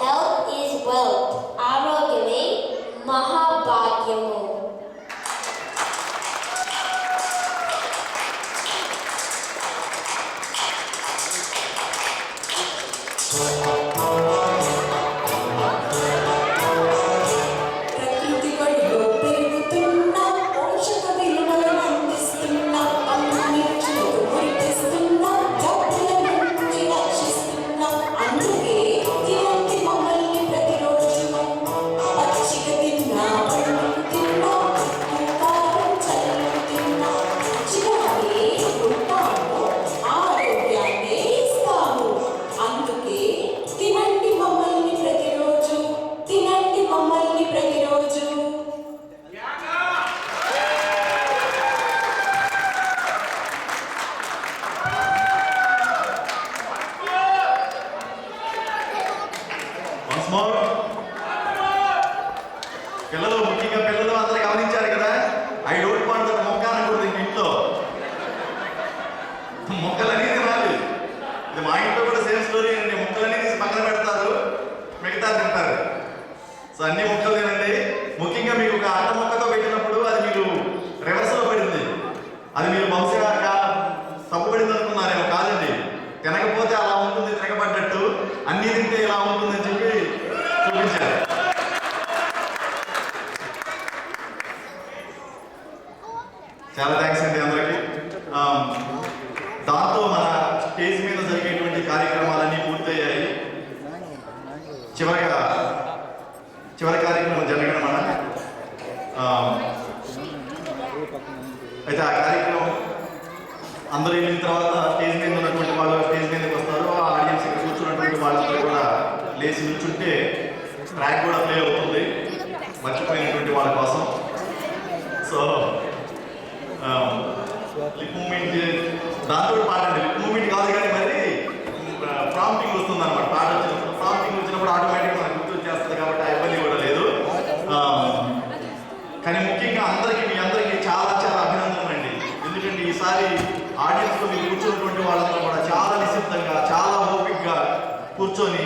Health is wealth. ఆరోగ్యమే మహాభాగ్యము. పిల్లలు ముఖ్యంగా పిల్లలు అందరూ గమనించారు కదా. ఐ డోంట్ వాంట్ దట్ మొక్క అనకూడదు ఇంట్లో. మొక్కలన్నీ తినాలి. ఇది మా ఇంట్లో కూడా సేమ్ స్టోరీ అండి. మొక్కలన్నీ తీసి పక్కన పెడతారు, మిగతా తింటారు. సో అన్ని మొక్కలు తినండి. ముఖ్యంగా మీకు ఒక అట్ట మొక్కతో పెట్టినప్పుడు అది మీరు రివర్స్లో పడింది. అది మీరు బహుశా తప్పుపడింది అనుకున్నారేమో. కాదండి, తినకపోతే అలా ఉంటుంది, తిరగబడ్డట్టు. అన్నీ తింటే ఇలా ఉంటుందని చెప్పి చూపించారు. చాలా థ్యాంక్స్ అండి అందరికీ. దాంతో మన స్టేజ్ మీద జరిగేటువంటి కార్యక్రమాలన్నీ పూర్తయ్యాయి. చివరి కార్యక్రమం జరగడం మన అయితే ఆ కార్యక్రమం అందరూ వెళ్ళిన తర్వాత స్టేజ్ మీద ఉన్నటువంటి వాళ్ళు స్టేజ్ మీదకి వస్తారు. ఆ ఆడియన్స్ ఇక్కడ కూర్చున్నటువంటి వాళ్ళందరూ కూడా లేచి నిల్చుంటే ట్రాక్ కూడా ప్లే అవుతుంది మర్చిపోయినటువంటి వాళ్ళ కోసం. సో లిప్ మూమెంట్ దాంతో పాట అండి. లిప్ మూమెంట్ కాదు కానీ మరి ప్రాంప్టింగ్ వస్తుంది అనమాట. పాట వచ్చినప్పుడు ప్రాంప్టింగ్ వచ్చినప్పుడు ఆటోమేటిక్గా మనకు గుర్తు వచ్చేస్తుంది కాబట్టి ఆ ఇబ్బంది కూడా లేదు. కానీ ముఖ్యంగా మీ అందరికీ చాలా చాలా అభినందనలు అండి. ఎందుకంటే ఈసారి ఆడియన్స్లో మీరు కూర్చున్నటువంటి వాళ్ళందరూ కూడా చాలా నిశ్శబ్దంగా చాలా ఓపికగా కూర్చొని